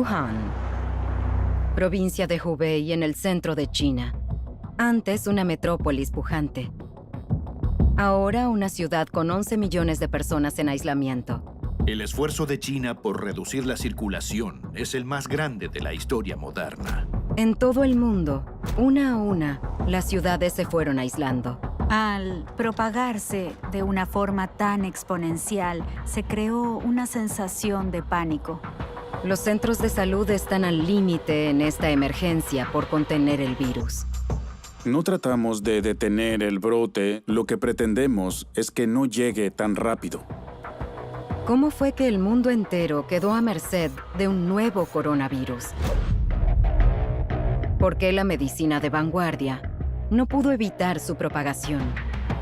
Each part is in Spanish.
Wuhan, provincia de Hubei en el centro de China. Antes una metrópolis pujante. Ahora una ciudad con 11 millones de personas en aislamiento. El esfuerzo de China por reducir la circulación es el más grande de la historia moderna. En todo el mundo, una a una, las ciudades se fueron aislando. Al propagarse de una forma tan exponencial, se creó una sensación de pánico. Los centros de salud están al límite en esta emergencia por contener el virus. No tratamos de detener el brote, lo que pretendemos es que no llegue tan rápido. ¿Cómo fue que el mundo entero quedó a merced de un nuevo coronavirus? ¿Por qué la medicina de vanguardia no pudo evitar su propagación?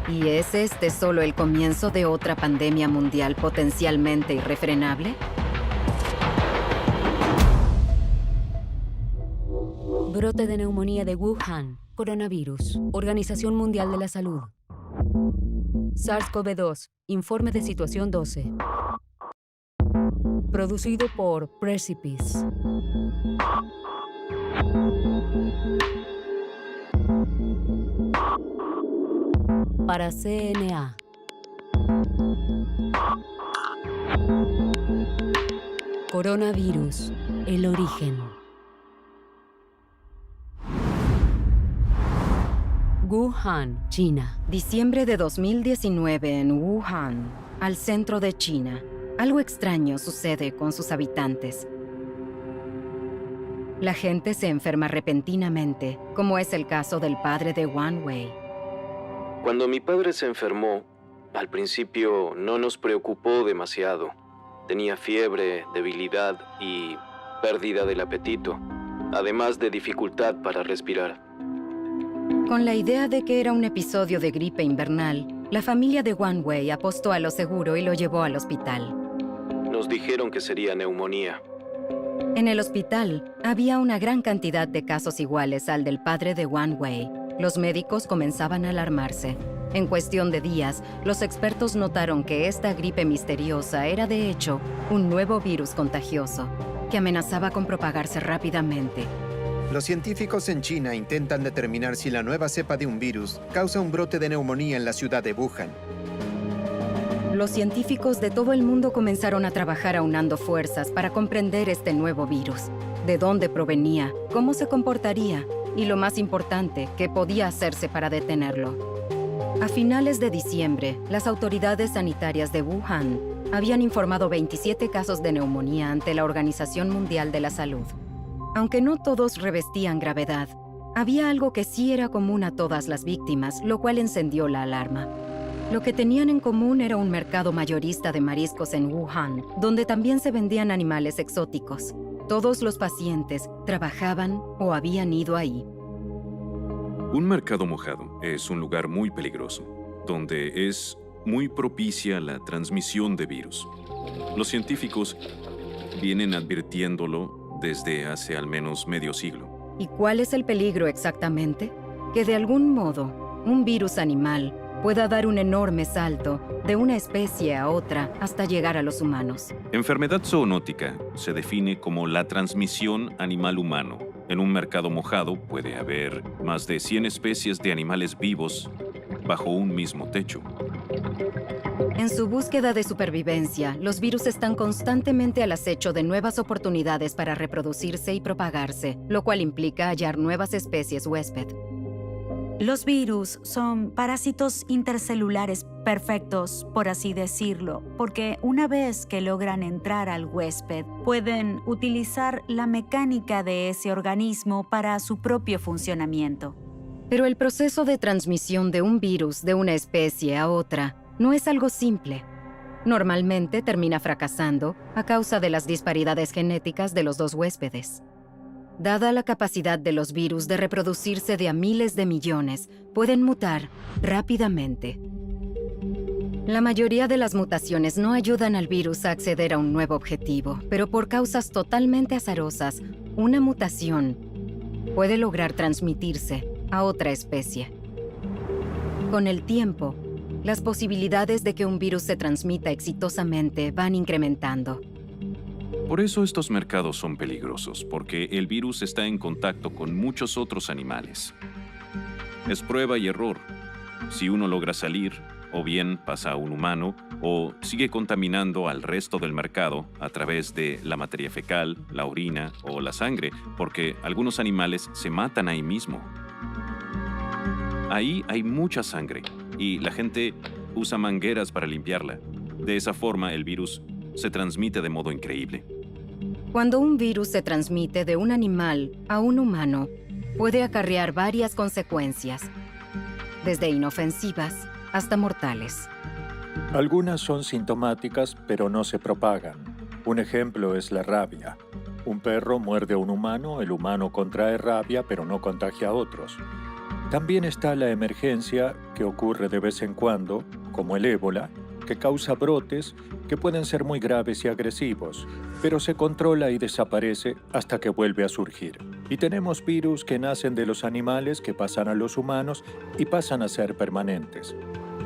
¿Y es este solo el comienzo de otra pandemia mundial potencialmente irrefrenable? Brote de neumonía de Wuhan. Coronavirus. Organización Mundial de la Salud. SARS-CoV-2. Informe de situación 12. Producido por Precipice. Para CNA. Coronavirus. El origen. Wuhan, China. Diciembre de 2019 en Wuhan, al centro de China. Algo extraño sucede con sus habitantes. La gente se enferma repentinamente, como es el caso del padre de Wang Wei. Cuando mi padre se enfermó, al principio no nos preocupó demasiado. Tenía fiebre, debilidad y pérdida del apetito, además de dificultad para respirar. Con la idea de que era un episodio de gripe invernal, la familia de Wang Wei apostó a lo seguro y lo llevó al hospital. Nos dijeron que sería neumonía. En el hospital había una gran cantidad de casos iguales al del padre de Wang Wei. Los médicos comenzaban a alarmarse. En cuestión de días, los expertos notaron que esta gripe misteriosa era de hecho un nuevo virus contagioso que amenazaba con propagarse rápidamente. Los científicos en China intentan determinar si la nueva cepa de un virus causa un brote de neumonía en la ciudad de Wuhan. Los científicos de todo el mundo comenzaron a trabajar aunando fuerzas para comprender este nuevo virus, de dónde provenía, cómo se comportaría y, lo más importante, qué podía hacerse para detenerlo. A finales de diciembre, las autoridades sanitarias de Wuhan habían informado 27 casos de neumonía ante la Organización Mundial de la Salud. Aunque no todos revestían gravedad, había algo que sí era común a todas las víctimas, lo cual encendió la alarma. Lo que tenían en común era un mercado mayorista de mariscos en Wuhan, donde también se vendían animales exóticos. Todos los pacientes trabajaban o habían ido ahí. Un mercado mojado es un lugar muy peligroso, donde es muy propicia la transmisión de virus. Los científicos vienen advirtiéndolo desde hace al menos medio siglo. ¿Y cuál es el peligro exactamente? Que de algún modo, un virus animal pueda dar un enorme salto de una especie a otra hasta llegar a los humanos. Enfermedad zoonótica se define como la transmisión animal-humano. En un mercado mojado puede haber más de 100 especies de animales vivos bajo un mismo techo. En su búsqueda de supervivencia, los virus están constantemente al acecho de nuevas oportunidades para reproducirse y propagarse, lo cual implica hallar nuevas especies huésped. Los virus son parásitos intercelulares perfectos, por así decirlo, porque una vez que logran entrar al huésped, pueden utilizar la mecánica de ese organismo para su propio funcionamiento. Pero el proceso de transmisión de un virus de una especie a otra no es algo simple. Normalmente termina fracasando a causa de las disparidades genéticas de los dos huéspedes. Dada la capacidad de los virus de reproducirse de a miles de millones, pueden mutar rápidamente. La mayoría de las mutaciones no ayudan al virus a acceder a un nuevo objetivo, pero por causas totalmente azarosas, una mutación puede lograr transmitirse a otra especie. Con el tiempo, las posibilidades de que un virus se transmita exitosamente van incrementando. Por eso estos mercados son peligrosos, porque el virus está en contacto con muchos otros animales. Es prueba y error. Si uno logra salir, o bien pasa a un humano, o sigue contaminando al resto del mercado a través de la materia fecal, la orina o la sangre, porque algunos animales se matan ahí mismo. Ahí hay mucha sangre y la gente usa mangueras para limpiarla. De esa forma, el virus se transmite de modo increíble. Cuando un virus se transmite de un animal a un humano, puede acarrear varias consecuencias, desde inofensivas hasta mortales. Algunas son sintomáticas, pero no se propagan. Un ejemplo es la rabia. Un perro muerde a un humano, el humano contrae rabia, pero no contagia a otros. También está la emergencia, que ocurre de vez en cuando, como el ébola, que causa brotes que pueden ser muy graves y agresivos, pero se controla y desaparece hasta que vuelve a surgir. Y tenemos virus que nacen de los animales, que pasan a los humanos y pasan a ser permanentes.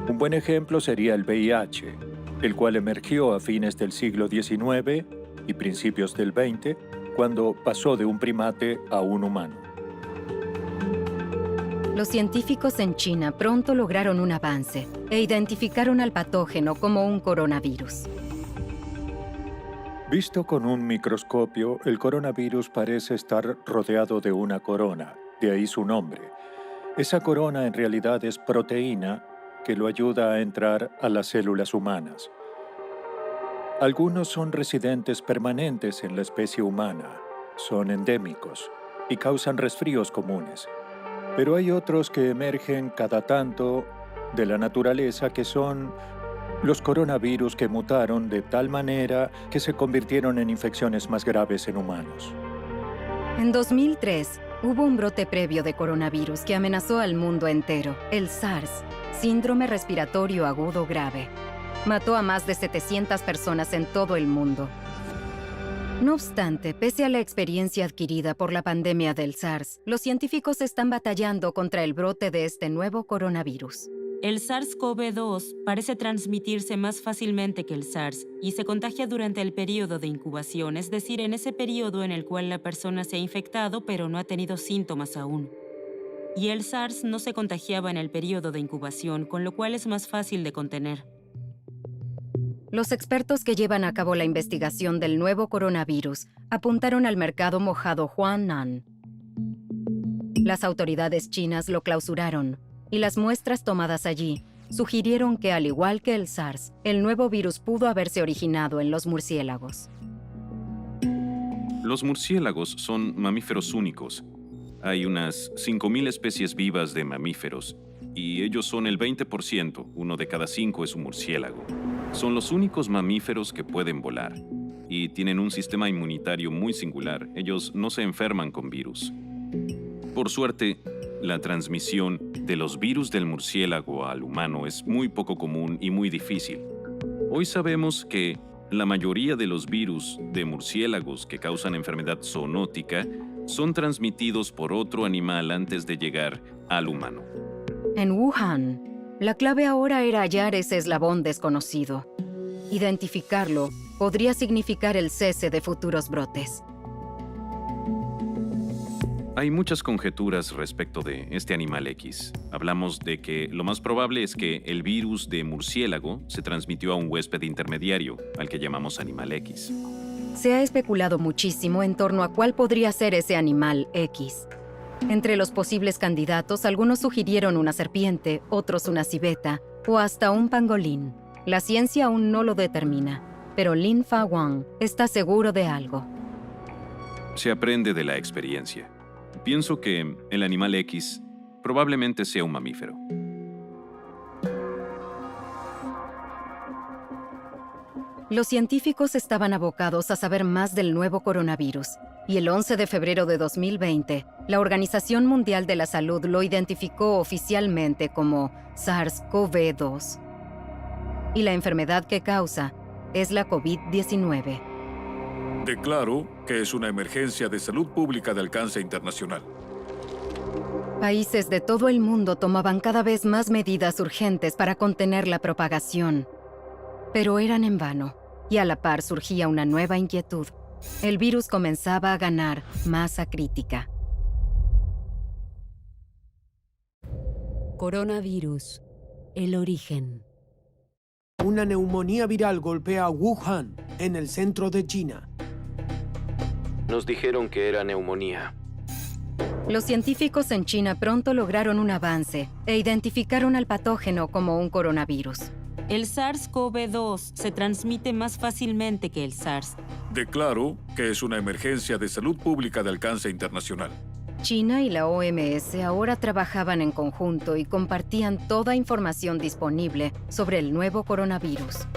Un buen ejemplo sería el VIH, el cual emergió a fines del siglo XIX y principios del XX, cuando pasó de un primate a un humano. Los científicos en China pronto lograron un avance e identificaron al patógeno como un coronavirus. Visto con un microscopio, el coronavirus parece estar rodeado de una corona, de ahí su nombre. Esa corona en realidad es proteína que lo ayuda a entrar a las células humanas. Algunos son residentes permanentes en la especie humana, son endémicos y causan resfríos comunes. Pero hay otros que emergen cada tanto de la naturaleza, que son los coronavirus que mutaron de tal manera que se convirtieron en infecciones más graves en humanos. En 2003, hubo un brote previo de coronavirus que amenazó al mundo entero, el SARS, síndrome respiratorio agudo grave. Mató a más de 700 personas en todo el mundo. No obstante, pese a la experiencia adquirida por la pandemia del SARS, los científicos están batallando contra el brote de este nuevo coronavirus. El SARS-CoV-2 parece transmitirse más fácilmente que el SARS y se contagia durante el periodo de incubación, es decir, en ese periodo en el cual la persona se ha infectado pero no ha tenido síntomas aún. Y el SARS no se contagiaba en el periodo de incubación, con lo cual es más fácil de contener. Los expertos que llevan a cabo la investigación del nuevo coronavirus apuntaron al mercado mojado Huangnan. Las autoridades chinas lo clausuraron y las muestras tomadas allí sugirieron que, al igual que el SARS, el nuevo virus pudo haberse originado en los murciélagos. Los murciélagos son mamíferos únicos. Hay unas 5.000 especies vivas de mamíferos y ellos son el 20%, uno de cada 5 es un murciélago. Son los únicos mamíferos que pueden volar y tienen un sistema inmunitario muy singular. Ellos no se enferman con virus. Por suerte, la transmisión de los virus del murciélago al humano es muy poco común y muy difícil. Hoy sabemos que la mayoría de los virus de murciélagos que causan enfermedad zoonótica son transmitidos por otro animal antes de llegar al humano. En Wuhan, la clave ahora era hallar ese eslabón desconocido. Identificarlo podría significar el cese de futuros brotes. Hay muchas conjeturas respecto de este animal X. Hablamos de que lo más probable es que el virus de murciélago se transmitió a un huésped intermediario, al que llamamos animal X. Se ha especulado muchísimo en torno a cuál podría ser ese animal X. Entre los posibles candidatos, algunos sugirieron una serpiente, otros una civeta o hasta un pangolín. La ciencia aún no lo determina, pero Lin Fa Wang está seguro de algo. Se aprende de la experiencia. Pienso que el animal X probablemente sea un mamífero. Los científicos estaban abocados a saber más del nuevo coronavirus, y el 11 de febrero de 2020, la Organización Mundial de la Salud lo identificó oficialmente como SARS-CoV-2. Y la enfermedad que causa es la COVID-19. Declaro que es una emergencia de salud pública de alcance internacional. Países de todo el mundo tomaban cada vez más medidas urgentes para contener la propagación, pero eran en vano, y a la par surgía una nueva inquietud. El virus comenzaba a ganar masa crítica. Coronavirus. El origen. Una neumonía viral golpea a Wuhan, en el centro de China. Nos dijeron que era neumonía. Los científicos en China pronto lograron un avance e identificaron al patógeno como un coronavirus. El SARS-CoV-2 se transmite más fácilmente que el SARS. Declaro que es una emergencia de salud pública de alcance internacional. China y la OMS ahora trabajaban en conjunto y compartían toda información disponible sobre el nuevo coronavirus.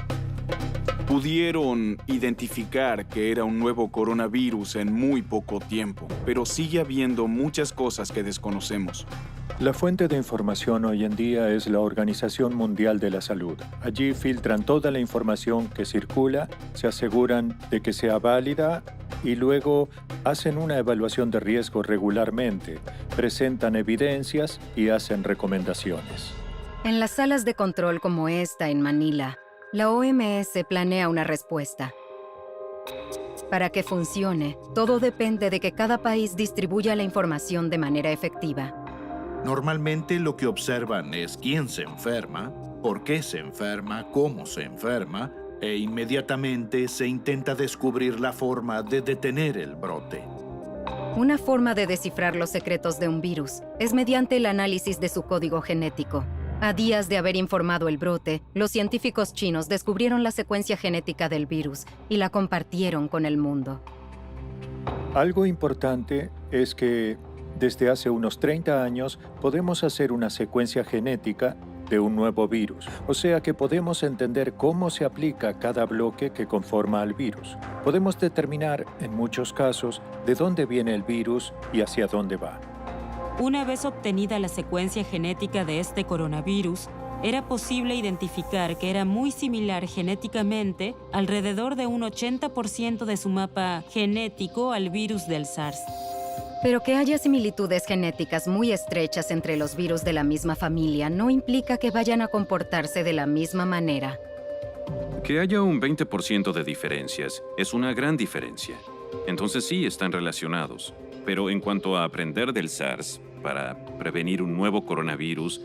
Pudieron identificar que era un nuevo coronavirus en muy poco tiempo, pero sigue habiendo muchas cosas que desconocemos. La fuente de información hoy en día es la Organización Mundial de la Salud. Allí filtran toda la información que circula, se aseguran de que sea válida y luego hacen una evaluación de riesgo regularmente, presentan evidencias y hacen recomendaciones. En las salas de control como esta en Manila, la OMS planea una respuesta. Para que funcione, todo depende de que cada país distribuya la información de manera efectiva. Normalmente lo que observan es quién se enferma, por qué se enferma, cómo se enferma, e inmediatamente se intenta descubrir la forma de detener el brote. Una forma de descifrar los secretos de un virus es mediante el análisis de su código genético. A días de haber informado el brote, los científicos chinos descubrieron la secuencia genética del virus y la compartieron con el mundo. Algo importante es que desde hace unos 30 años podemos hacer una secuencia genética de un nuevo virus, o sea que podemos entender cómo se aplica cada bloque que conforma al virus. Podemos determinar, en muchos casos, de dónde viene el virus y hacia dónde va. Una vez obtenida la secuencia genética de este coronavirus, era posible identificar que era muy similar genéticamente, alrededor de un 80% de su mapa genético al virus del SARS. Pero que haya similitudes genéticas muy estrechas entre los virus de la misma familia no implica que vayan a comportarse de la misma manera. Que haya un 20% de diferencias es una gran diferencia. Entonces sí están relacionados. Pero en cuanto a aprender del SARS para prevenir un nuevo coronavirus,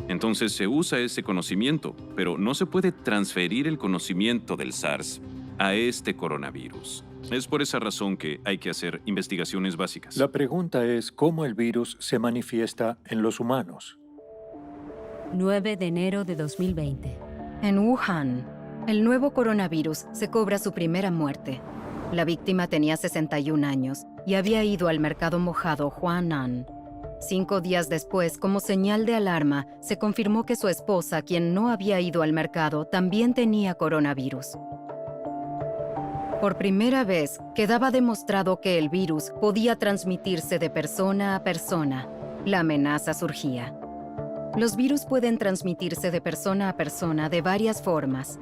entonces se usa ese conocimiento, pero no se puede transferir el conocimiento del SARS a este coronavirus. Es por esa razón que hay que hacer investigaciones básicas. La pregunta es cómo el virus se manifiesta en los humanos. 9 de enero de 2020. En Wuhan, el nuevo coronavirus se cobra su primera muerte. La víctima tenía 61 años y había ido al mercado mojado Huanan. 5 días después, como señal de alarma, se confirmó que su esposa, quien no había ido al mercado, también tenía coronavirus. Por primera vez, quedaba demostrado que el virus podía transmitirse de persona a persona. La amenaza surgía. Los virus pueden transmitirse de persona a persona de varias formas.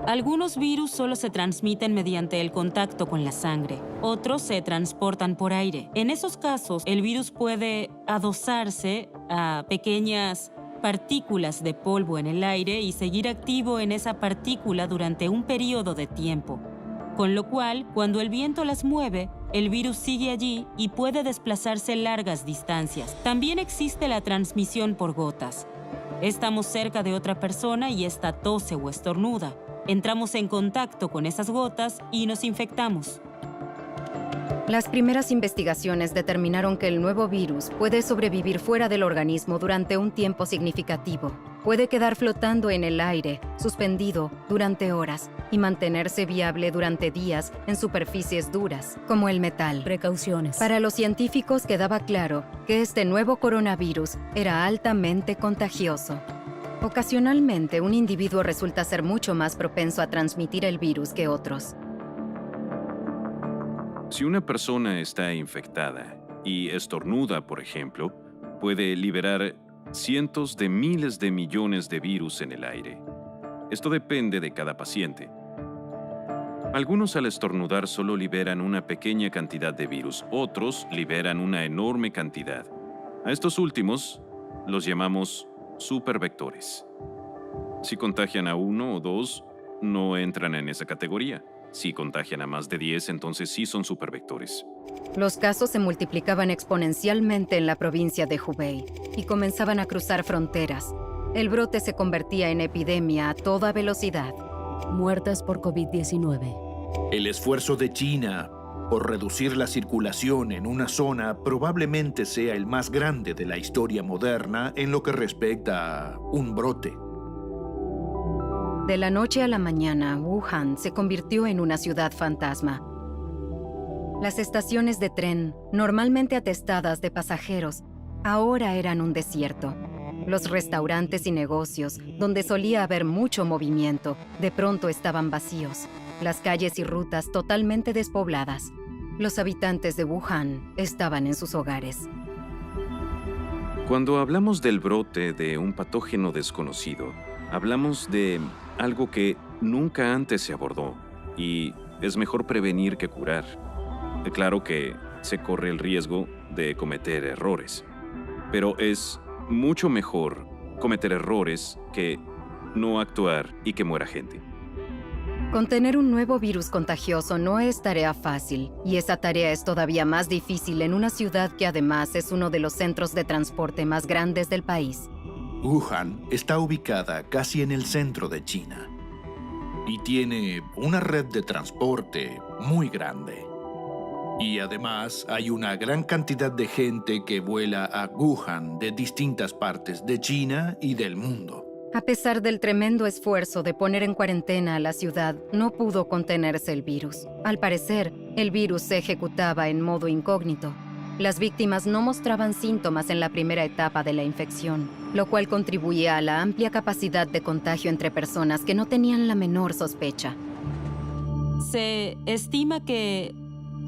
Algunos virus solo se transmiten mediante el contacto con la sangre. Otros se transportan por aire. En esos casos, el virus puede adosarse a pequeñas partículas de polvo en el aire y seguir activo en esa partícula durante un periodo de tiempo. Con lo cual, cuando el viento las mueve, el virus sigue allí y puede desplazarse largas distancias. También existe la transmisión por gotas. Estamos cerca de otra persona y esta tose o estornuda. Entramos en contacto con esas gotas y nos infectamos. Las primeras investigaciones determinaron que el nuevo virus puede sobrevivir fuera del organismo durante un tiempo significativo. Puede quedar flotando en el aire, suspendido durante horas, y mantenerse viable durante días en superficies duras, como el metal. Precauciones. Para los científicos quedaba claro que este nuevo coronavirus era altamente contagioso. Ocasionalmente, un individuo resulta ser mucho más propenso a transmitir el virus que otros. Si una persona está infectada y estornuda, por ejemplo, puede liberar cientos de miles de millones de virus en el aire. Esto depende de cada paciente. Algunos al estornudar solo liberan una pequeña cantidad de virus, otros liberan una enorme cantidad. A estos últimos los llamamos supervectores. Si contagian a 1 o 2, no entran en esa categoría. Si contagian a más de 10, entonces sí son supervectores. Los casos se multiplicaban exponencialmente en la provincia de Hubei y comenzaban a cruzar fronteras. El brote se convertía en epidemia a toda velocidad. Muertas por COVID-19. El esfuerzo de China por reducir la circulación en una zona probablemente sea el más grande de la historia moderna en lo que respecta a un brote. De la noche a la mañana, Wuhan se convirtió en una ciudad fantasma. Las estaciones de tren, normalmente atestadas de pasajeros, ahora eran un desierto. Los restaurantes y negocios, donde solía haber mucho movimiento, de pronto estaban vacíos. Las calles y rutas totalmente despobladas. Los habitantes de Wuhan estaban en sus hogares. Cuando hablamos del brote de un patógeno desconocido, hablamos de algo que nunca antes se abordó, y es mejor prevenir que curar. Claro que se corre el riesgo de cometer errores, pero es mucho mejor cometer errores que no actuar y que muera gente. Contener un nuevo virus contagioso no es tarea fácil, y esa tarea es todavía más difícil en una ciudad que además es uno de los centros de transporte más grandes del país. Wuhan está ubicada casi en el centro de China y tiene una red de transporte muy grande. Y además hay una gran cantidad de gente que vuela a Wuhan de distintas partes de China y del mundo. A pesar del tremendo esfuerzo de poner en cuarentena a la ciudad, no pudo contenerse el virus. Al parecer, el virus se ejecutaba en modo incógnito. Las víctimas no mostraban síntomas en la primera etapa de la infección, lo cual contribuía a la amplia capacidad de contagio entre personas que no tenían la menor sospecha. Se estima que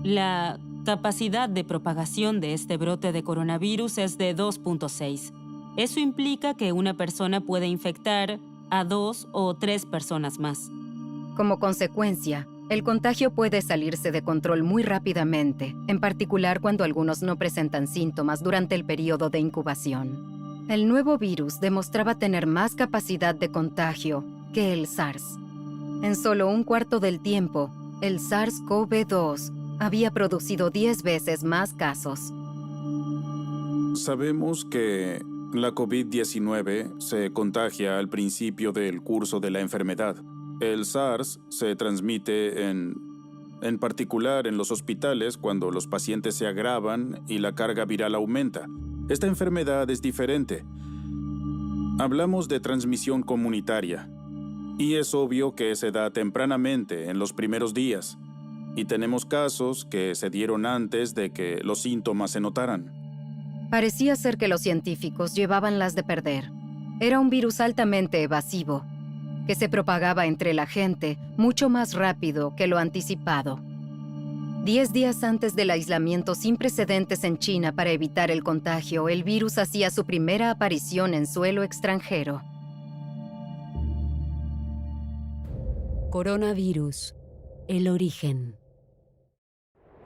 la capacidad de propagación de este brote de coronavirus es de 2.6. Eso implica que una persona puede infectar a 2 o 3 personas más. Como consecuencia, el contagio puede salirse de control muy rápidamente, en particular cuando algunos no presentan síntomas durante el periodo de incubación. El nuevo virus demostraba tener más capacidad de contagio que el SARS. En solo un cuarto del tiempo, el SARS-CoV-2 había producido 10 veces más casos. Sabemos que la COVID-19 se contagia al principio del curso de la enfermedad. El SARS se transmite en particular en los hospitales cuando los pacientes se agravan y la carga viral aumenta. Esta enfermedad es diferente. Hablamos de transmisión comunitaria y es obvio que se da tempranamente en los primeros días. Y tenemos casos que se dieron antes de que los síntomas se notaran. Parecía ser que los científicos llevaban las de perder. Era un virus altamente evasivo, que se propagaba entre la gente mucho más rápido que lo anticipado. 10 días antes del aislamiento sin precedentes en China para evitar el contagio, el virus hacía su primera aparición en suelo extranjero. Coronavirus. El origen.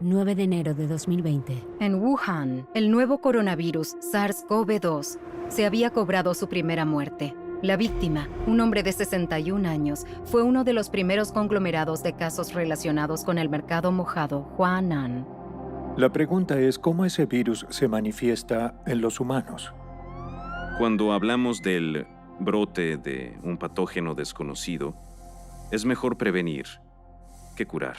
9 de enero de 2020. En Wuhan, el nuevo coronavirus SARS-CoV-2 se había cobrado su primera muerte. La víctima, un hombre de 61 años, fue uno de los primeros conglomerados de casos relacionados con el mercado mojado Huanan. La pregunta es cómo ese virus se manifiesta en los humanos. Cuando hablamos del brote de un patógeno desconocido, es mejor prevenir que curar.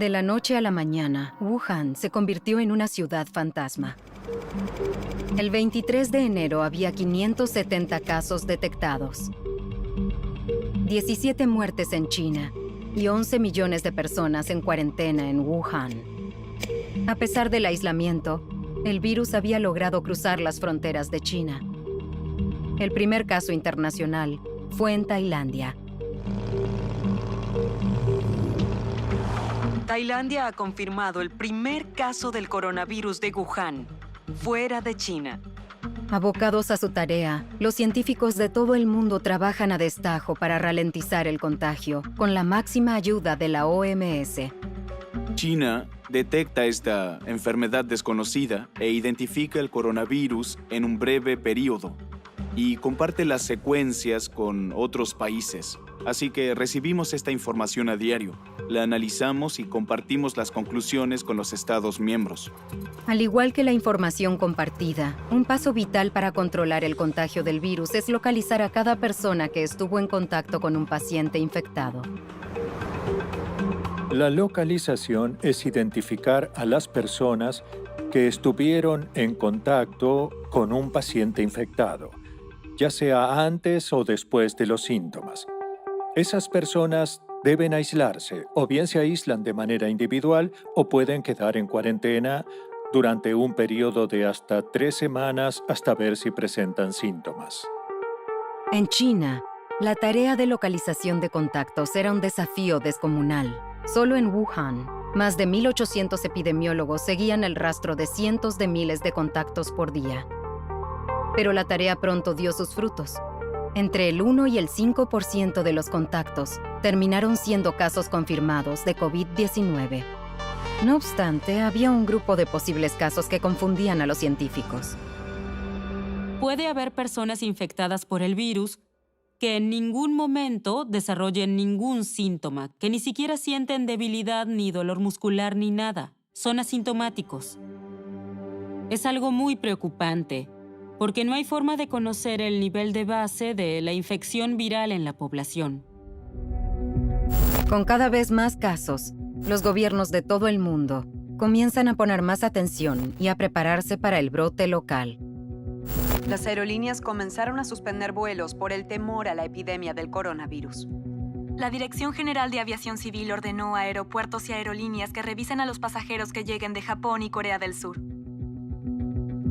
De la noche a la mañana, Wuhan se convirtió en una ciudad fantasma. El 23 de enero había 570 casos detectados, 17 muertes en China y 11 millones de personas en cuarentena en Wuhan. A pesar del aislamiento, el virus había logrado cruzar las fronteras de China. El primer caso internacional fue en Tailandia. Tailandia ha confirmado el primer caso del coronavirus de Wuhan, fuera de China. Abocados a su tarea, los científicos de todo el mundo trabajan a destajo para ralentizar el contagio, con la máxima ayuda de la OMS. China detecta esta enfermedad desconocida e identifica el coronavirus en un breve periodo y comparte las secuencias con otros países. así que recibimos esta información a diario, la analizamos y compartimos las conclusiones con los Estados miembros. Al igual que la información compartida, un paso vital para controlar el contagio del virus es localizar a cada persona que estuvo en contacto con un paciente infectado. La localización es identificar a las personas que estuvieron en contacto con un paciente infectado, ya sea antes o después de los síntomas. Esas personas deben aislarse, o bien se aíslan de manera individual o pueden quedar en cuarentena durante un periodo de hasta 3 semanas hasta ver si presentan síntomas. En China, la tarea de localización de contactos era un desafío descomunal. Solo en Wuhan, más de 1.800 epidemiólogos seguían el rastro de cientos de miles de contactos por día. Pero la tarea pronto dio sus frutos. Entre el 1 y el 5% de los contactos terminaron siendo casos confirmados de COVID-19. No obstante, había un grupo de posibles casos que confundían a los científicos. Puede haber personas infectadas por el virus que en ningún momento desarrollen ningún síntoma, que ni siquiera sienten debilidad ni dolor muscular ni nada. Son asintomáticos. Es algo muy preocupante, porque no hay forma de conocer el nivel de base de la infección viral en la población. Con cada vez más casos, los gobiernos de todo el mundo comienzan a poner más atención y a prepararse para el brote local. Las aerolíneas comenzaron a suspender vuelos por el temor a la epidemia del coronavirus. La Dirección General de Aviación Civil ordenó a aeropuertos y aerolíneas que revisen a los pasajeros que lleguen de Japón y Corea del Sur.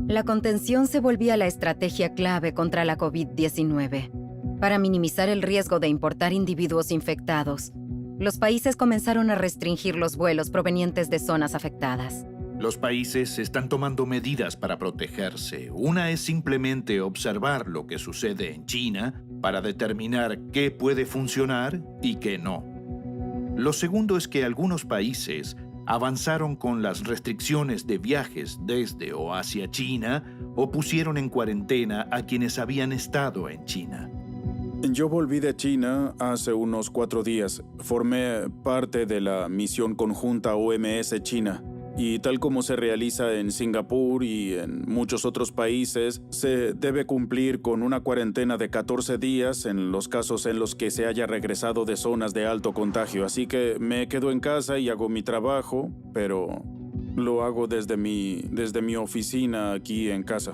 La contención se volvía la estrategia clave contra la COVID-19. Para minimizar el riesgo de importar individuos infectados, los países comenzaron a restringir los vuelos provenientes de zonas afectadas. Los países están tomando medidas para protegerse. Una es simplemente observar lo que sucede en China para determinar qué puede funcionar y qué no. Lo segundo es que algunos países avanzaron con las restricciones de viajes desde o hacia China o pusieron en cuarentena a quienes habían estado en China. Yo volví de China hace unos 4 días. Formé parte de la misión conjunta OMS-China. Y tal como se realiza en Singapur y en muchos otros países, se debe cumplir con una cuarentena de 14 días en los casos en los que se haya regresado de zonas de alto contagio. Así que me quedo en casa y hago mi trabajo, pero lo hago desde mi oficina aquí en casa.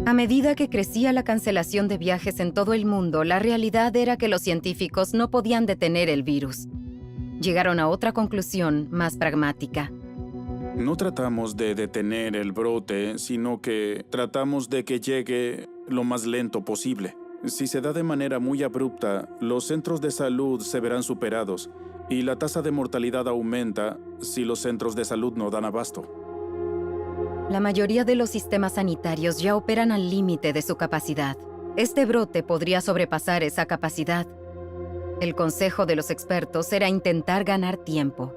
A medida que crecía la cancelación de viajes en todo el mundo, la realidad era que los científicos no podían detener el virus. Llegaron a otra conclusión más pragmática. No tratamos de detener el brote, sino que tratamos de que llegue lo más lento posible. Si se da de manera muy abrupta, los centros de salud se verán superados y la tasa de mortalidad aumenta si los centros de salud no dan abasto. La mayoría de los sistemas sanitarios ya operan al límite de su capacidad. Este brote podría sobrepasar esa capacidad. El consejo de los expertos era intentar ganar tiempo.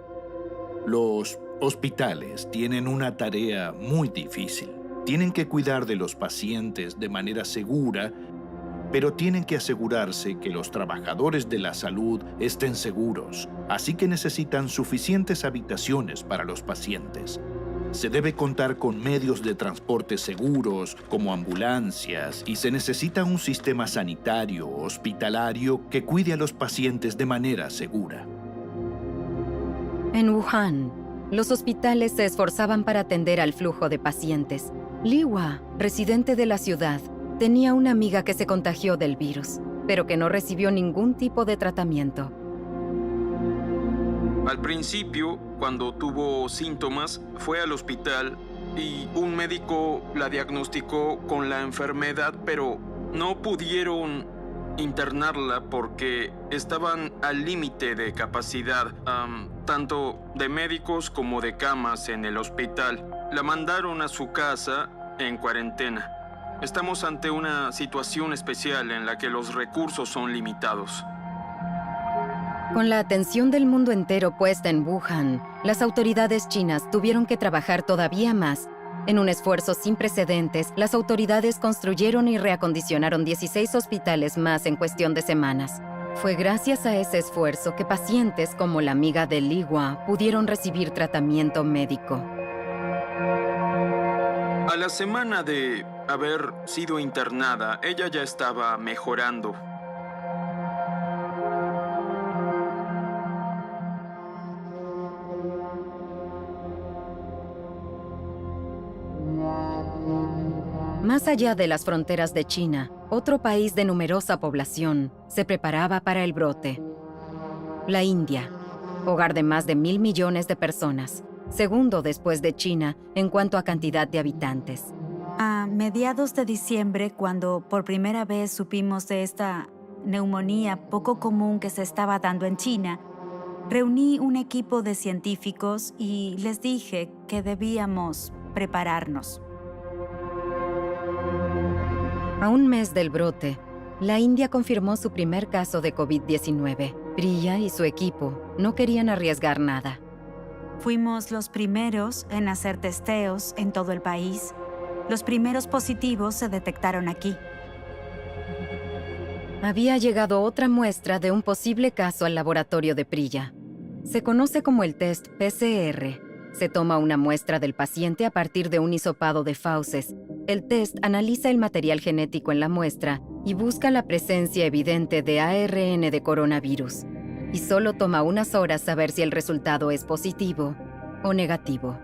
Los hospitales tienen una tarea muy difícil. Tienen que cuidar de los pacientes de manera segura, pero tienen que asegurarse que los trabajadores de la salud estén seguros. Así que necesitan suficientes habitaciones para los pacientes. Se debe contar con medios de transporte seguros, como ambulancias, y se necesita un sistema sanitario hospitalario que cuide a los pacientes de manera segura. En Wuhan, los hospitales se esforzaban para atender al flujo de pacientes. Li Hua, residente de la ciudad, tenía una amiga que se contagió del virus, pero que no recibió ningún tipo de tratamiento. Al principio, cuando tuvo síntomas, fue al hospital y un médico la diagnosticó con la enfermedad, pero no pudieron internarla porque estaban al límite de capacidad, tanto de médicos como de camas en el hospital. La mandaron a su casa en cuarentena. Estamos ante una situación especial en la que los recursos son limitados. Con la atención del mundo entero puesta en Wuhan, las autoridades chinas tuvieron que trabajar todavía más En un esfuerzo sin precedentes, las autoridades construyeron y reacondicionaron 16 hospitales más en cuestión de semanas. Fue gracias a ese esfuerzo que pacientes como la amiga de Li Hua pudieron recibir tratamiento médico. A la semana de haber sido internada, ella ya estaba mejorando. Más allá de las fronteras de China, otro país de numerosa población se preparaba para el brote. La India, hogar de más de 1.000 millones de personas, segundo después de China en cuanto a cantidad de habitantes. A mediados de diciembre, cuando por primera vez supimos de esta neumonía poco común que se estaba dando en China, reuní un equipo de científicos y les dije que debíamos prepararnos. A un mes del brote, la India confirmó su primer caso de COVID-19. Priya y su equipo no querían arriesgar nada. Fuimos los primeros en hacer testeos en todo el país. Los primeros positivos se detectaron aquí. Había llegado otra muestra de un posible caso al laboratorio de Priya. Se conoce como el test PCR. Se toma una muestra del paciente a partir de un hisopado de fauces. El test analiza el material genético en la muestra y busca la presencia evidente de ARN de coronavirus. Y solo toma unas horas saber si el resultado es positivo o negativo.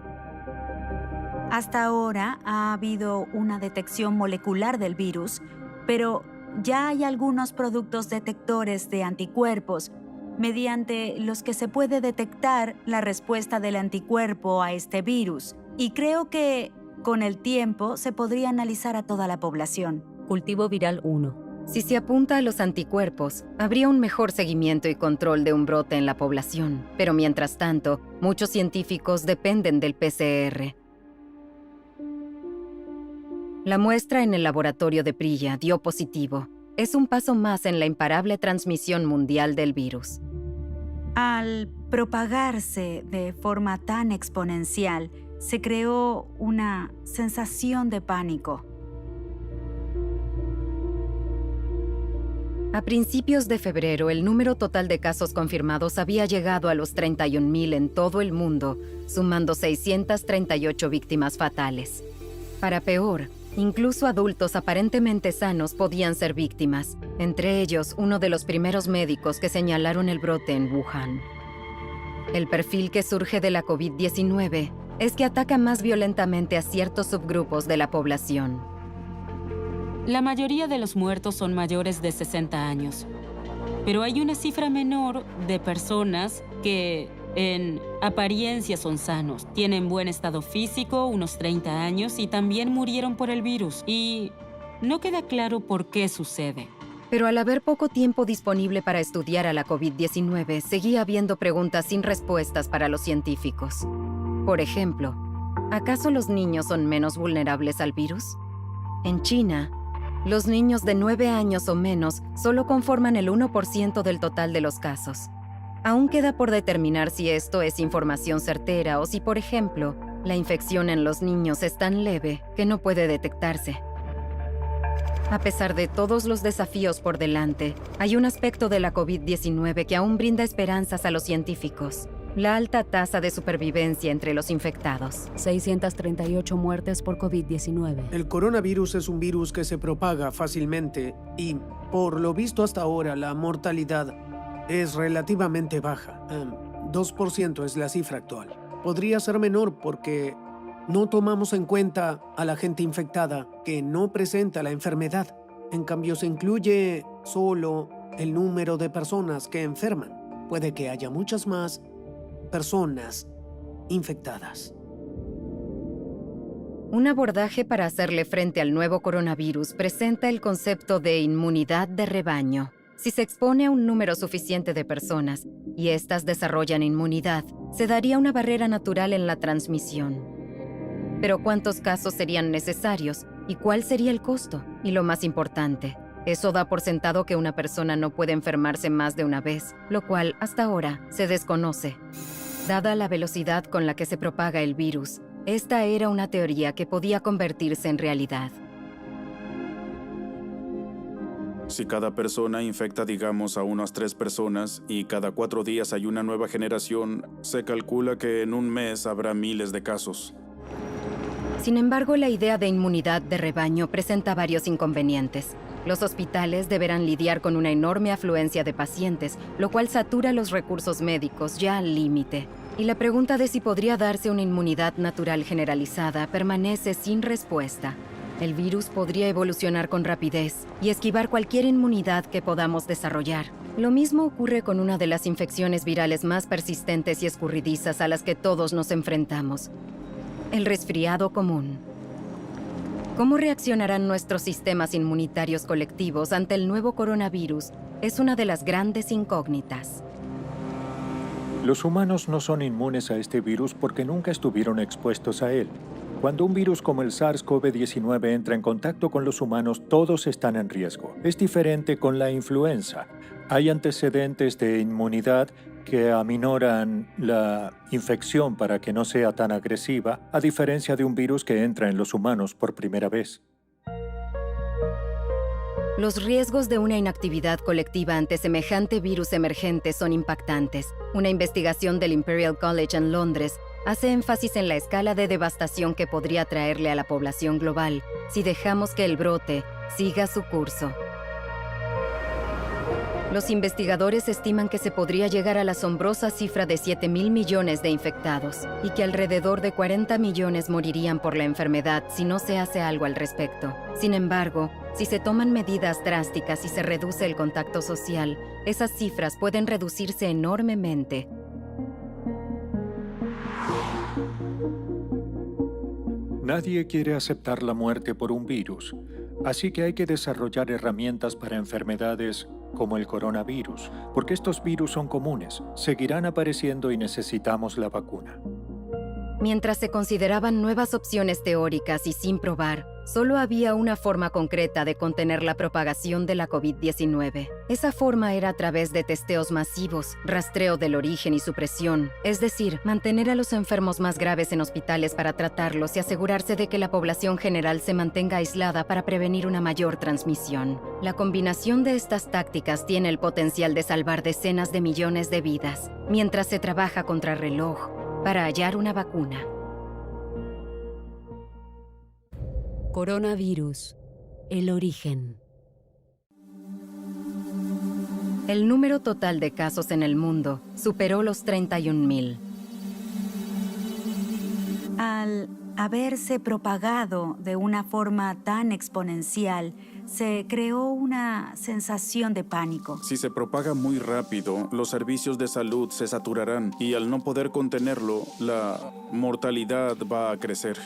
Hasta ahora ha habido una detección molecular del virus, pero ya hay algunos productos detectores de anticuerpos mediante los que se puede detectar la respuesta del anticuerpo a este virus. Y creo que con el tiempo se podría analizar a toda la población. Cultivo viral 1. Si se apunta a los anticuerpos, habría un mejor seguimiento y control de un brote en la población. Pero mientras tanto, muchos científicos dependen del PCR. La muestra en el laboratorio de Priya dio positivo. Es un paso más en la imparable transmisión mundial del virus. Al propagarse de forma tan exponencial, se creó una sensación de pánico. A principios de febrero, el número total de casos confirmados había llegado a los 31.000 en todo el mundo, sumando 638 víctimas fatales. Para peor, incluso adultos aparentemente sanos podían ser víctimas, entre ellos uno de los primeros médicos que señalaron el brote en Wuhan. El perfil que surge de la COVID-19 es que ataca más violentamente a ciertos subgrupos de la población. La mayoría de los muertos son mayores de 60 años, pero hay una cifra menor de personas que en apariencia son sanos, tienen buen estado físico, unos 30 años y también murieron por el virus. Y no queda claro por qué sucede. Pero al haber poco tiempo disponible para estudiar a la COVID-19, seguía habiendo preguntas sin respuestas para los científicos. Por ejemplo, ¿acaso los niños son menos vulnerables al virus? En China, los niños de 9 años o menos solo conforman el 1% del total de los casos. Aún queda por determinar si esto es información certera o si, por ejemplo, la infección en los niños es tan leve que no puede detectarse. A pesar de todos los desafíos por delante, hay un aspecto de la COVID-19 que aún brinda esperanzas a los científicos: la alta tasa de supervivencia entre los infectados. 638 muertes por COVID-19. El coronavirus es un virus que se propaga fácilmente y, por lo visto hasta ahora, la mortalidad es relativamente baja. 2% es la cifra actual. Podría ser menor porque no tomamos en cuenta a la gente infectada que no presenta la enfermedad. En cambio, se incluye solo el número de personas que enferman. Puede que haya muchas más personas infectadas. Un abordaje para hacerle frente al nuevo coronavirus presenta el concepto de inmunidad de rebaño. Si se expone a un número suficiente de personas y éstas desarrollan inmunidad, se daría una barrera natural en la transmisión. Pero ¿cuántos casos serían necesarios y cuál sería el costo? Y lo más importante, eso da por sentado que una persona no puede enfermarse más de una vez, lo cual hasta ahora se desconoce. Dada la velocidad con la que se propaga el virus, Esta era una teoría que podía convertirse en realidad. Si cada persona infecta, digamos, a unas 3 personas y cada 4 días hay una nueva generación, se calcula que en un mes habrá miles de casos. Sin embargo, la idea de inmunidad de rebaño presenta varios inconvenientes. Los hospitales deberán lidiar con una enorme afluencia de pacientes, lo cual satura los recursos médicos ya al límite. Y la pregunta de si podría darse una inmunidad natural generalizada permanece sin respuesta. El virus podría evolucionar con rapidez y esquivar cualquier inmunidad que podamos desarrollar. Lo mismo ocurre con una de las infecciones virales más persistentes y escurridizas a las que todos nos enfrentamos: el resfriado común. ¿Cómo reaccionarán nuestros sistemas inmunitarios colectivos ante el nuevo coronavirus? Es una de las grandes incógnitas. Los humanos no son inmunes a este virus porque nunca estuvieron expuestos a él. Cuando un virus como el SARS-CoV-19 entra en contacto con los humanos, todos están en riesgo. Es diferente con la influenza. Hay antecedentes de inmunidad que aminoran la infección para que no sea tan agresiva, a diferencia de un virus que entra en los humanos por primera vez. Los riesgos de una inactividad colectiva ante semejante virus emergente son impactantes. Una investigación del Imperial College en Londres hace énfasis en la escala de devastación que podría traerle a la población global si dejamos que el brote siga su curso. Los investigadores estiman que se podría llegar a la asombrosa cifra de 7.000 millones de infectados y que alrededor de 40 millones morirían por la enfermedad si no se hace algo al respecto. Sin embargo, si se toman medidas drásticas y se reduce el contacto social, esas cifras pueden reducirse enormemente. Nadie quiere aceptar la muerte por un virus, así que hay que desarrollar herramientas para enfermedades como el coronavirus, porque estos virus son comunes, seguirán apareciendo y necesitamos la vacuna. Mientras se consideraban nuevas opciones teóricas y sin probar, solo había una forma concreta de contener la propagación de la COVID-19. Esa forma era a través de testeos masivos, rastreo del origen y supresión, es decir, mantener a los enfermos más graves en hospitales para tratarlos y asegurarse de que la población general se mantenga aislada para prevenir una mayor transmisión. La combinación de estas tácticas tiene el potencial de salvar decenas de millones de vidas, mientras se trabaja contra reloj para hallar una vacuna. Coronavirus. El origen. El número total de casos en el mundo superó los 31.000. Al haberse propagado de una forma tan exponencial, se creó una sensación de pánico. Si se propaga muy rápido, los servicios de salud se saturarán y al no poder contenerlo, la mortalidad va a crecer.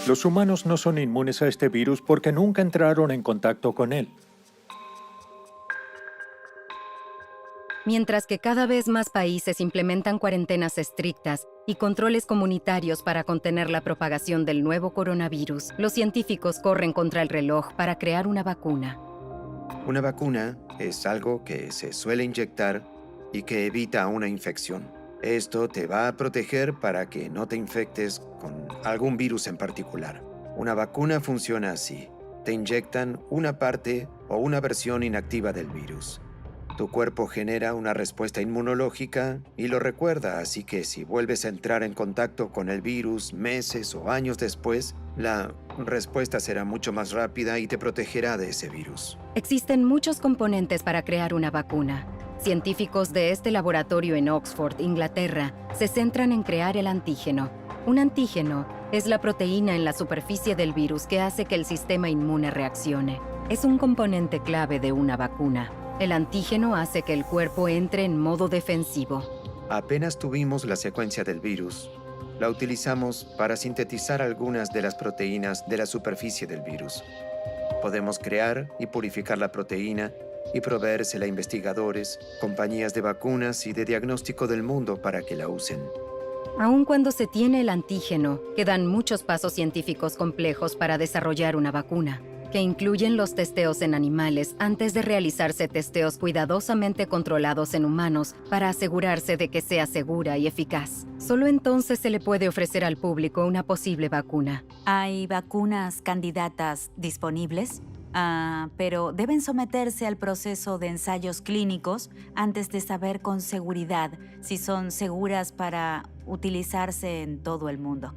Los humanos no son inmunes a este virus porque nunca entraron en contacto con él. Mientras que cada vez más países implementan cuarentenas estrictas y controles comunitarios para contener la propagación del nuevo coronavirus, los científicos corren contra el reloj para crear una vacuna. Una vacuna es algo que se suele inyectar y que evita una infección. Esto te va a proteger para que no te infectes con algún virus en particular. Una vacuna funciona así. Te inyectan una parte o una versión inactiva del virus. Tu cuerpo genera una respuesta inmunológica y lo recuerda, así que si vuelves a entrar en contacto con el virus meses o años después, la respuesta será mucho más rápida y te protegerá de ese virus. Existen muchos componentes para crear una vacuna. Científicos de este laboratorio en Oxford, Inglaterra, se centran en crear el antígeno. Un antígeno es la proteína en la superficie del virus que hace que el sistema inmune reaccione. Es un componente clave de una vacuna. El antígeno hace que el cuerpo entre en modo defensivo. Apenas tuvimos la secuencia del virus, la utilizamos para sintetizar algunas de las proteínas de la superficie del virus. Podemos crear y purificar la proteína y proveérsela a investigadores, compañías de vacunas y de diagnóstico del mundo para que la usen. Aun cuando se tiene el antígeno, quedan muchos pasos científicos complejos para desarrollar una vacuna, que incluyen los testeos en animales antes de realizarse testeos cuidadosamente controlados en humanos para asegurarse de que sea segura y eficaz. Solo entonces se le puede ofrecer al público una posible vacuna. ¿Hay vacunas candidatas disponibles? Pero deben someterse al proceso de ensayos clínicos antes de saber con seguridad si son seguras para utilizarse en todo el mundo.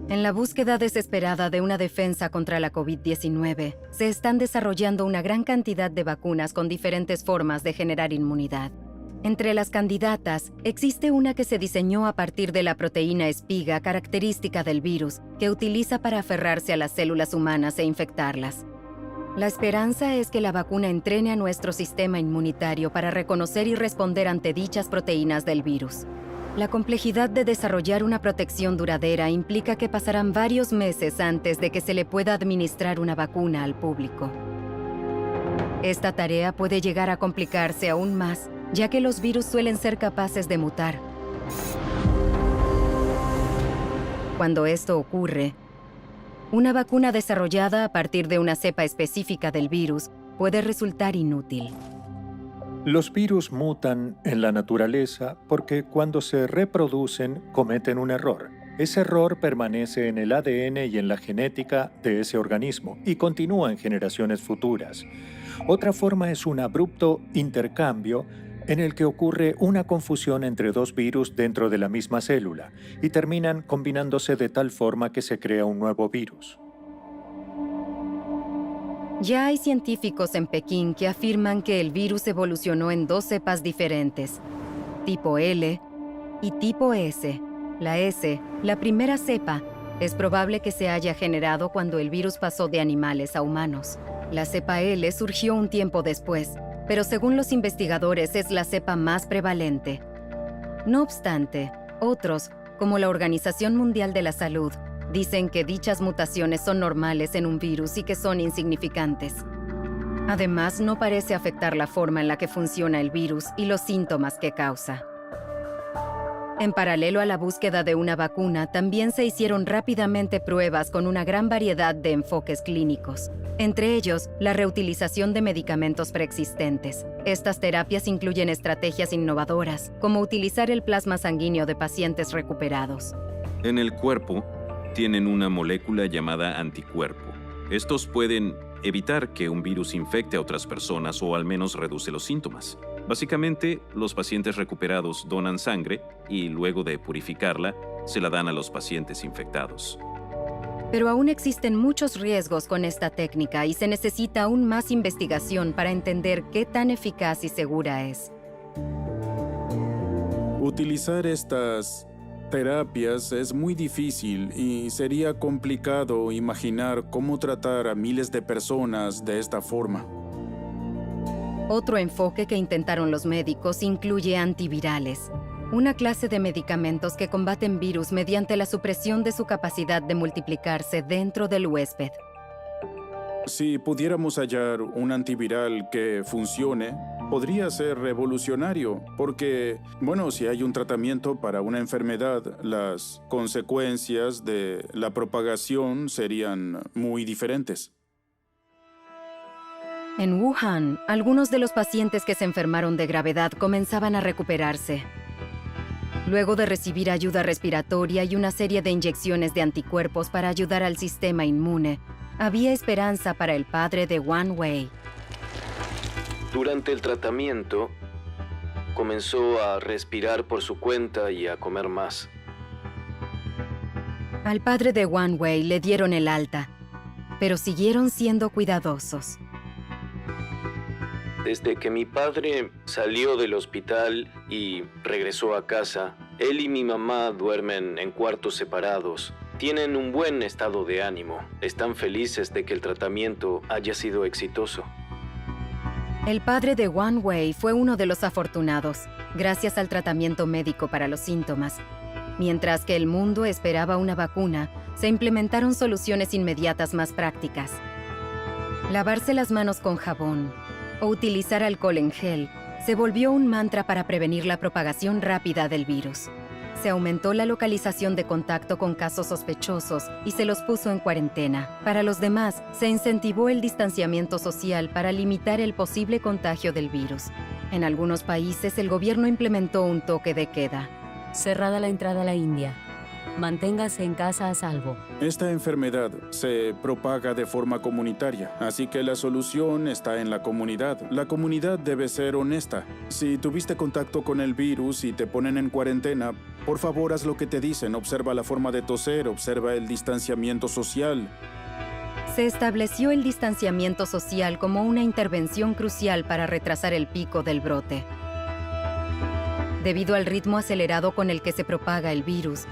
En la búsqueda desesperada de una defensa contra la COVID-19, se están desarrollando una gran cantidad de vacunas con diferentes formas de generar inmunidad. Entre las candidatas, existe una que se diseñó a partir de la proteína espiga característica del virus, que utiliza para aferrarse a las células humanas e infectarlas. La esperanza es que la vacuna entrene a nuestro sistema inmunitario para reconocer y responder ante dichas proteínas del virus. La complejidad de desarrollar una protección duradera implica que pasarán varios meses antes de que se le pueda administrar una vacuna al público. Esta tarea puede llegar a complicarse aún más, ya que los virus suelen ser capaces de mutar. Cuando esto ocurre, una vacuna desarrollada a partir de una cepa específica del virus puede resultar inútil. Los virus mutan en la naturaleza porque cuando se reproducen cometen un error. Ese error permanece en el ADN y en la genética de ese organismo y continúa en generaciones futuras. Otra forma es un abrupto intercambio en el que ocurre una confusión entre dos virus dentro de la misma célula y terminan combinándose de tal forma que se crea un nuevo virus. Ya hay científicos en Pekín que afirman que el virus evolucionó en dos cepas diferentes, tipo L y tipo S. La S, la primera cepa, es probable que se haya generado cuando el virus pasó de animales a humanos. La cepa L surgió un tiempo después, pero según los investigadores es la cepa más prevalente. No obstante, otros, como la Organización Mundial de la Salud, dicen que dichas mutaciones son normales en un virus y que son insignificantes. Además, no parece afectar la forma en la que funciona el virus y los síntomas que causa. En paralelo a la búsqueda de una vacuna, también se hicieron rápidamente pruebas con una gran variedad de enfoques clínicos, entre ellos la reutilización de medicamentos preexistentes. Estas terapias incluyen estrategias innovadoras, como utilizar el plasma sanguíneo de pacientes recuperados. En el cuerpo, tienen una molécula llamada anticuerpo. Estos pueden evitar que un virus infecte a otras personas o al menos reduce los síntomas. Básicamente, los pacientes recuperados donan sangre y luego de purificarla, se la dan a los pacientes infectados. Pero aún existen muchos riesgos con esta técnica y se necesita aún más investigación para entender qué tan eficaz y segura es. Utilizar estas terapias es muy difícil y sería complicado imaginar cómo tratar a miles de personas de esta forma. Otro enfoque que intentaron los médicos incluye antivirales, una clase de medicamentos que combaten virus mediante la supresión de su capacidad de multiplicarse dentro del huésped. Si pudiéramos hallar un antiviral que funcione, podría ser revolucionario, porque, si hay un tratamiento para una enfermedad, las consecuencias de la propagación serían muy diferentes. En Wuhan, algunos de los pacientes que se enfermaron de gravedad comenzaban a recuperarse. Luego de recibir ayuda respiratoria y una serie de inyecciones de anticuerpos para ayudar al sistema inmune, había esperanza para el padre de Wang Wei. Durante el tratamiento, comenzó a respirar por su cuenta y a comer más. Al padre de Wang Wei le dieron el alta, pero siguieron siendo cuidadosos. Desde que mi padre salió del hospital y regresó a casa, él y mi mamá duermen en cuartos separados. Tienen un buen estado de ánimo. Están felices de que el tratamiento haya sido exitoso. El padre de Wang Wei fue uno de los afortunados, gracias al tratamiento médico para los síntomas. Mientras que el mundo esperaba una vacuna, se implementaron soluciones inmediatas más prácticas. Lavarse las manos con jabón o utilizar alcohol en gel se volvió un mantra para prevenir la propagación rápida del virus. Se aumentó la localización de contacto con casos sospechosos y se los puso en cuarentena. Para los demás, se incentivó el distanciamiento social para limitar el posible contagio del virus. En algunos países, el gobierno implementó un toque de queda. Cerrada la entrada a la India. Manténgase en casa a salvo. Esta enfermedad se propaga de forma comunitaria, así que la solución está en la comunidad. La comunidad debe ser honesta. Si tuviste contacto con el virus y te ponen en cuarentena, por favor haz lo que te dicen. Observa la forma de toser, observa el distanciamiento social. Se estableció el distanciamiento social como una intervención crucial para retrasar el pico del brote. Debido al ritmo acelerado con el que se propaga el virus,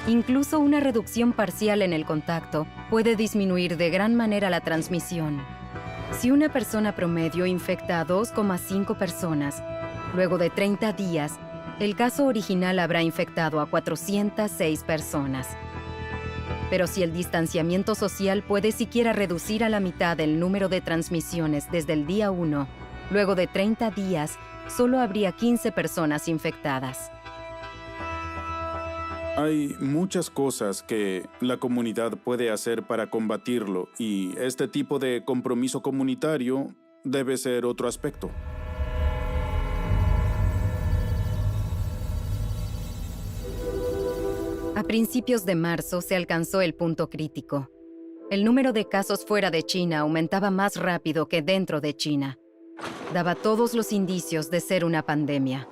incluso una reducción parcial en el contacto puede disminuir de gran manera la transmisión. Si una persona promedio infecta a 2,5 personas, luego de 30 días, el caso original habrá infectado a 406 personas. Pero si el distanciamiento social puede siquiera reducir a la mitad el número de transmisiones desde el día 1, luego de 30 días, solo habría 15 personas infectadas. Hay muchas cosas que la comunidad puede hacer para combatirlo y este tipo de compromiso comunitario debe ser otro aspecto. A principios de marzo se alcanzó el punto crítico. El número de casos fuera de China aumentaba más rápido que dentro de China. Daba todos los indicios de ser una pandemia.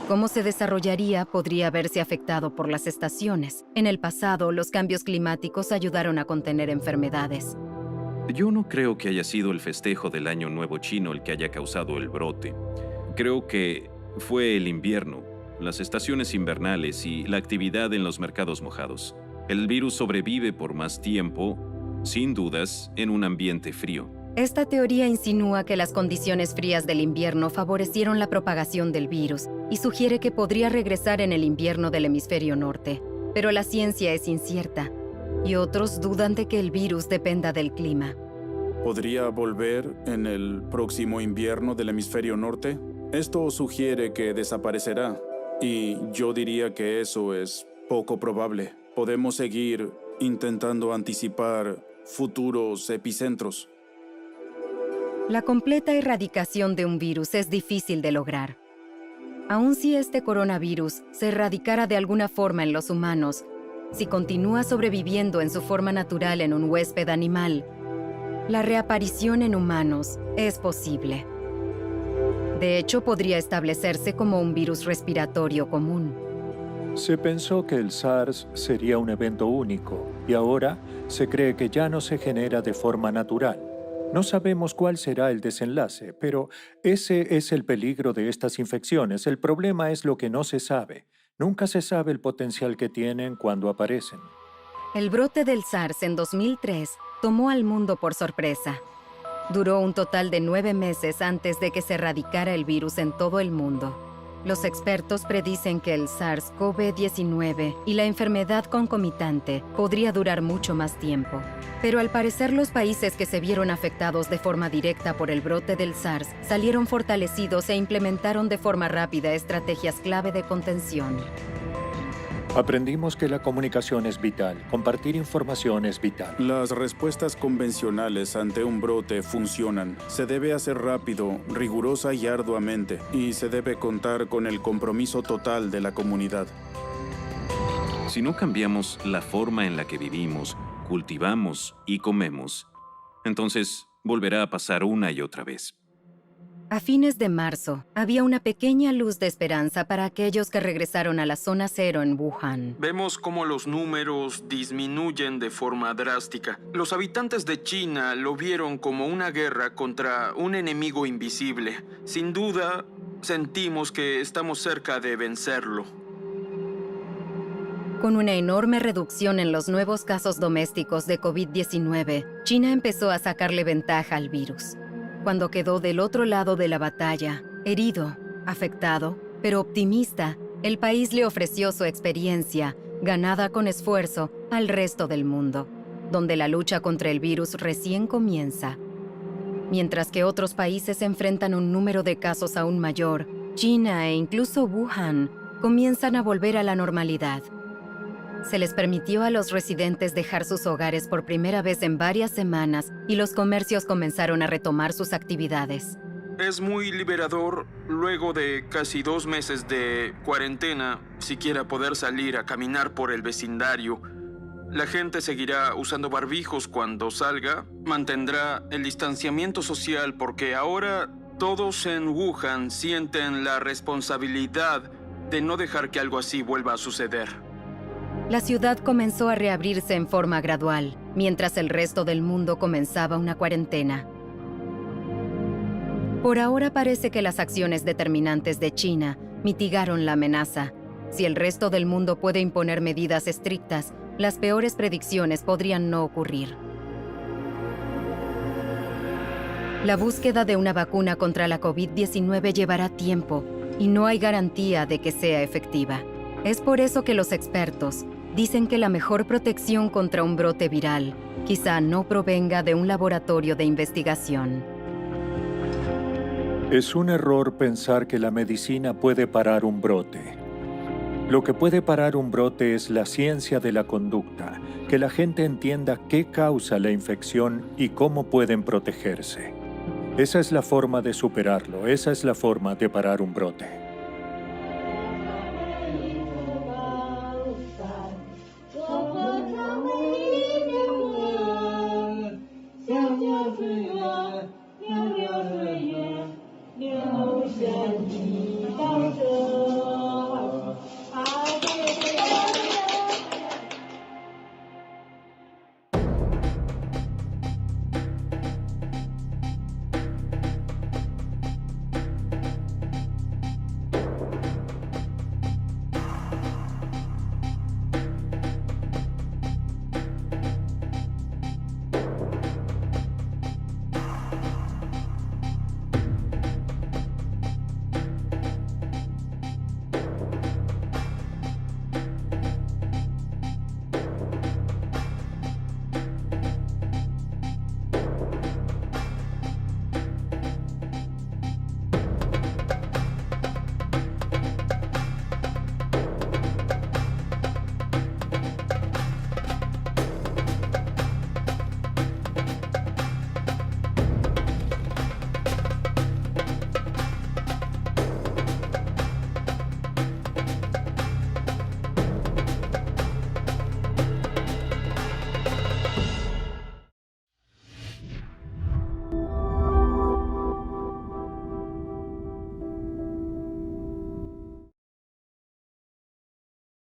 Cómo se desarrollaría podría verse afectado por las estaciones. En el pasado, los cambios climáticos ayudaron a contener enfermedades. Yo no creo que haya sido el festejo del Año Nuevo Chino el que haya causado el brote. Creo que fue el invierno, las estaciones invernales y la actividad en los mercados mojados. El virus sobrevive por más tiempo, sin dudas, en un ambiente frío. Esta teoría insinúa que las condiciones frías del invierno favorecieron la propagación del virus y sugiere que podría regresar en el invierno del hemisferio norte. Pero la ciencia es incierta y otros dudan de que el virus dependa del clima. ¿Podría volver en el próximo invierno del hemisferio norte? Esto sugiere que desaparecerá y yo diría que eso es poco probable. Podemos seguir intentando anticipar futuros epicentros. La completa erradicación de un virus es difícil de lograr. Aun si este coronavirus se erradicara de alguna forma en los humanos, si continúa sobreviviendo en su forma natural en un huésped animal, la reaparición en humanos es posible. De hecho, podría establecerse como un virus respiratorio común. Se pensó que el SARS sería un evento único y ahora se cree que ya no se genera de forma natural. No sabemos cuál será el desenlace, pero ese es el peligro de estas infecciones. El problema es lo que no se sabe. Nunca se sabe el potencial que tienen cuando aparecen. El brote del SARS en 2003 tomó al mundo por sorpresa. Duró un total de 9 meses antes de que se erradicara el virus en todo el mundo. Los expertos predicen que el SARS-CoV-19 y la enfermedad concomitante podría durar mucho más tiempo. Pero al parecer los países que se vieron afectados de forma directa por el brote del SARS salieron fortalecidos e implementaron de forma rápida estrategias clave de contención. Aprendimos que la comunicación es vital, compartir información es vital. Las respuestas convencionales ante un brote funcionan. Se debe hacer rápido, rigurosa y arduamente, y se debe contar con el compromiso total de la comunidad. Si no cambiamos la forma en la que vivimos, cultivamos y comemos, entonces volverá a pasar una y otra vez. A fines de marzo, había una pequeña luz de esperanza para aquellos que regresaron a la zona cero en Wuhan. Vemos cómo los números disminuyen de forma drástica. Los habitantes de China lo vieron como una guerra contra un enemigo invisible. Sin duda, sentimos que estamos cerca de vencerlo. Con una enorme reducción en los nuevos casos domésticos de COVID-19, China empezó a sacarle ventaja al virus. Cuando quedó del otro lado de la batalla, herido, afectado, pero optimista, el país le ofreció su experiencia, ganada con esfuerzo, al resto del mundo, donde la lucha contra el virus recién comienza. Mientras que otros países enfrentan un número de casos aún mayor, China e incluso Wuhan comienzan a volver a la normalidad. Se les permitió a los residentes dejar sus hogares por primera vez en varias semanas y los comercios comenzaron a retomar sus actividades. es muy liberador, luego de casi 2 meses de cuarentena, siquiera poder salir a caminar por el vecindario. La gente seguirá usando barbijos cuando salga, mantendrá el distanciamiento social porque ahora todos en Wuhan sienten la responsabilidad de no dejar que algo así vuelva a suceder. La ciudad comenzó a reabrirse en forma gradual, mientras el resto del mundo comenzaba una cuarentena. Por ahora parece que las acciones determinantes de China mitigaron la amenaza. Si el resto del mundo puede imponer medidas estrictas, las peores predicciones podrían no ocurrir. La búsqueda de una vacuna contra la COVID-19 llevará tiempo y no hay garantía de que sea efectiva. Es por eso que los expertos dicen que la mejor protección contra un brote viral quizá no provenga de un laboratorio de investigación. Es un error pensar que la medicina puede parar un brote. Lo que puede parar un brote es la ciencia de la conducta, que la gente entienda qué causa la infección y cómo pueden protegerse. Esa es la forma de superarlo, esa es la forma de parar un brote.